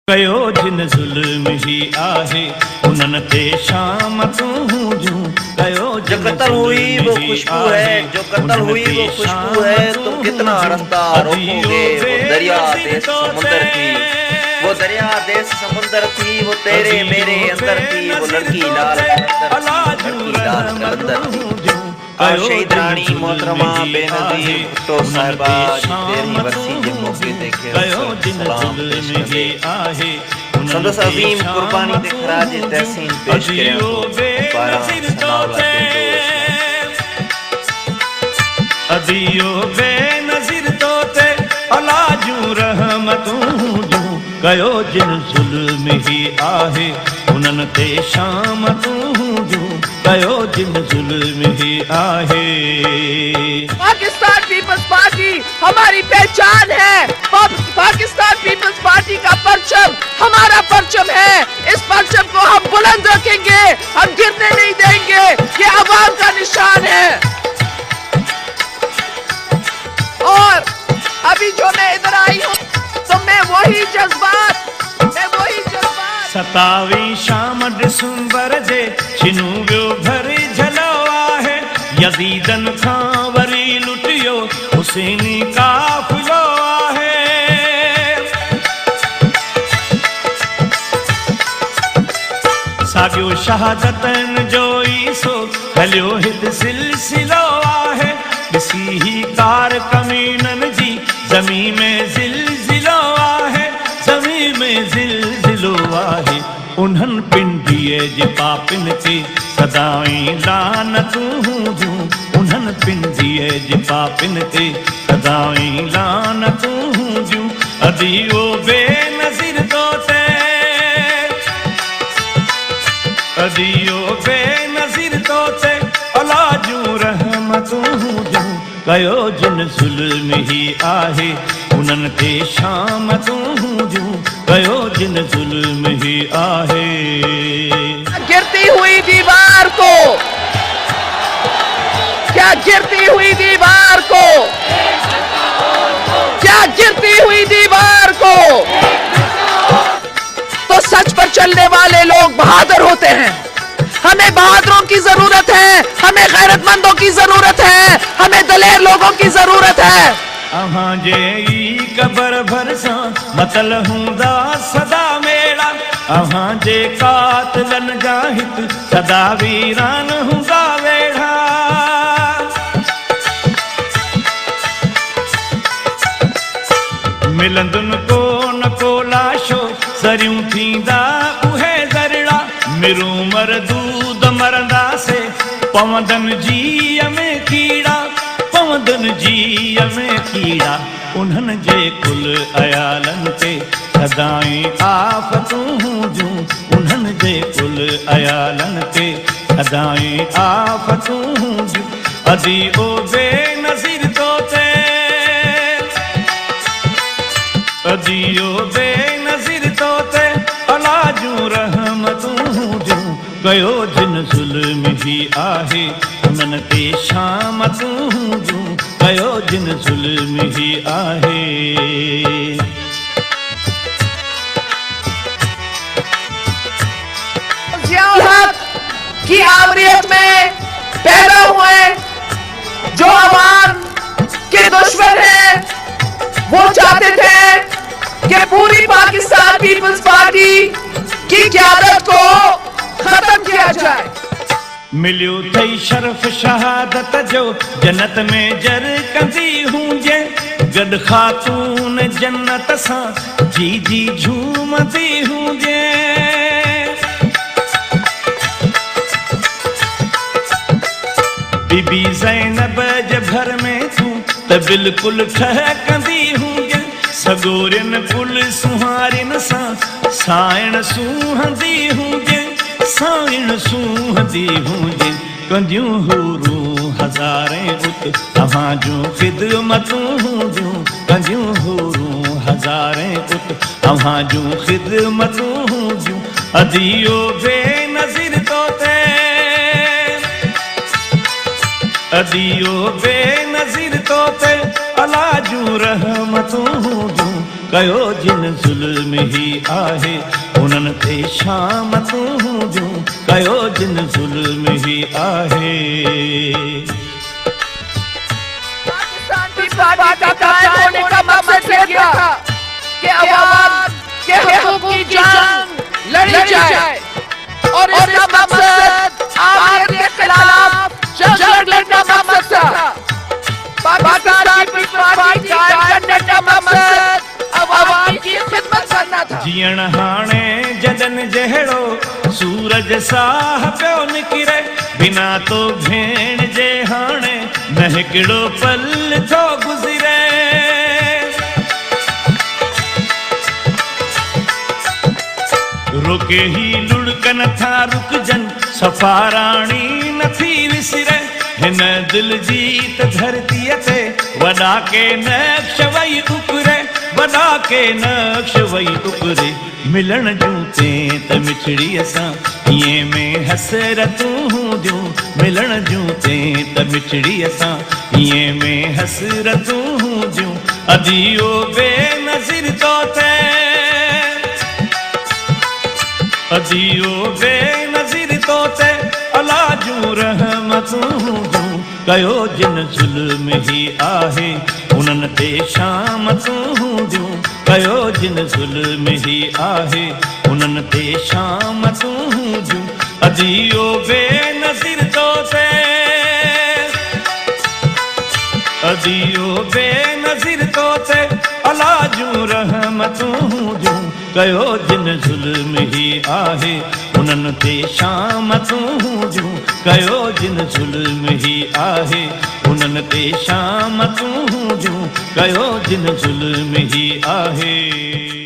कयो जिन ज़ुल्म ही आहे उन्हनि ते शाम तूं जूं कयो जो कत्ल हुई वो खुशबू है, जो कत्ल हुई वो खुशबू है। तुम कितना रास्ता रोकोगे? वो दरिया देश समुंदर थी, वो दरिया देश समुंदर थी, वो तेरे मेरे अंदर थी। वो लड़की लाल कलंदर थी। शहीद रानी मोहतरमा बेनज़ीर भुट्टो साहिबा तेरहीं वरसी जे मौके ते सलाम पेश कंदे संदसि अज़ीम कुर्बानी ते ख़राज तहसीन पेश करियां अदियो बेनज़ीर तो ते अला जूं रहमतूं जूं कयो जिन ज़ुल्म ही आहे उन्हनि ते शाम तूं जूं कयो जिन ज़ुल्म ही आहे। पाकिस्तान पीपल्स पार्टी हमारी पहचान है। पाकिस्तान पीपल्स पार्टी का परचम हमारा परचम है। इस परचम को हम बुलंद रखेंगे, हम गिरने नहीं देंगे। ये आवाम का निशान है। और अभी जो मैं इधर आई हूँ तो मैं वही जज्बात 27 शाम दिसंबर जे छिनू वियो भरी झलो आहे यज़ीदन खां वरी लुटियो हुसैनी काफ़िलो आहे। साॻियो शहादतन जो ईसो हलियो हिकु सिलसिलो आहे। ॾिसी ही कार कमीनन जी ज़मीन में ज़िलज़िलो आहे, ज़मीन में ज़िलज़िलो आहे। उन्हनि पिंडीअ जे पापिन ते सदाईं लानतूं जूं उन्हनि पिंडीअ जे पापिन ते सदाईं लानतूं जूं अदियो बेनज़ीर तो ते अदियो बेनज़ीर तो ते अला जूं रहमतूं जूं कयो जिन ज़ुल्म ही आहे उन्हनि ते शाम तूं जूं कयो जिन ज़ुल्म ही आहे। गिरती हुई दीवार को, क्या गिरती हुई दीवार को, क्या गिरती हुई दीवार को। तो सच पर चलने वाले लोग बहादुर होते हैं। हमें बहादुरों की जरूरत है, हमें गैरतमंदों की जरूरत है, हमें दलेर लोगों की जरूरत है। अहां जे ई कबर भरसा मतल हूंदा सदा मेड़ा अहां जे कातलन जा हित सदा वीरान हूंदा वेड़ा। मिलंदुन को न को लाशो सरियूं थींदा उहे ज़रड़ा मिरूं मरदूद मरंदा से पवंदन जीअ में कीड़ा पवंदन जीअ में कीड़ा। उन्हनि जे कुल अयालन ते सदाईं आफ़तूं जूं उन्हनि जे कुल अयालन ते सदाईं आफ़तूं जूं अदियो बेनज़ीर तो ते अदियो बेनज़ीर तो ते अला जूं रहमतूं जूं कयो जिन ज़ुल्म ही आहे उन्हनि ते शाम तूं जूं कयो जिन ज़ुल्म ही आहे। ज़ियाउल हक की आवरियत में पैदा हुए जो अवाम के दुश्मन हैं, वो चाहते थे कि पूरी पाकिस्तान पीपल्स पार्टी की क़यादत को खत्म किया जाए। मिलियो थई शर्फ शहादत जो जन्नत में जर कंदी हुंजे गॾु ख़ातून जन्नत सां जी जी झूमदी हुंजे। बीबी ज़ैनब जे घर में तूं त बिल्कुलु ठहकंदी हुंजे सगोरिन पुल सुहारिन सां साइण सूहंदी हुंजे साइण सूहंदी हुंजे। कंदियूं हूरूं हज़ारें उत तव्हां जूं ख़िदमतूं जूं कंदियूं हूरूं हज़ारें उत तव्हां जूं ख़िदमतूं जूं अदियो बेनज़ीर तो ते अदियो बेनज़ीर तो ते अला जूं रहमतूं जूं कयो जिन ज़ुल्म ही आहे उन्हनि ते शाम तूं ॾियूं कयो जिन ज़ुल्म ही आहे। पाकिस्तान होने का मकसद ये था कि अवाम के हकूक़ की जान लड़ी जाए और इसका मकसद आमिर के खिलाफ जंग लड़ने का मकसद था। पाकिस्तान पीपल्स पार्टी कायम करने का मकसद अवाम की खिदमत करना था। जीअण हाणे जदन जहिड़ो सूरज साह पियो निकिरे बिना तो भेण जे हाणे न हिकिड़ो पल थो गुज़रे। रोके ही लुढ़क नथा रुकजन सफ़ाराणी नथी विसरे हिन दिल जीत धरतीअ ते वॾा के नक्श वई उकरे वॾा के नक्श वई उकरे मिलण जूं ते त मिठड़ीअ सां इएं में हसरतूं ॾियूं मिलण जूं ते त मिठड़ीअ सां इएं में हसरतूं ॾियूं अदियो बेनज़ीर तो थे अदियो बेनज़ीर तो थे अला जूं रहमतूं ॾियूं कयो जिन ज़ुल्म ही आहे उन्हनि ते शाम तूं ॾियूं कयो जिन ज़ुल्म ही आहे उन्हनि ते शाम तूं ॾियूं अदियो बेनज़ीर तो थे अदियो बेनज़ीर तो थे अला जूं रहमतूं ॾियूं कयो जिन ज़ुल्म ही आहे उन्हनि ते शाम तूं ॾियूं कयो जिन ज़ुल्म ही आहे उन्हनि ते शाम तूं ॾियूं कयो जिन ज़ुल्म ही आहे।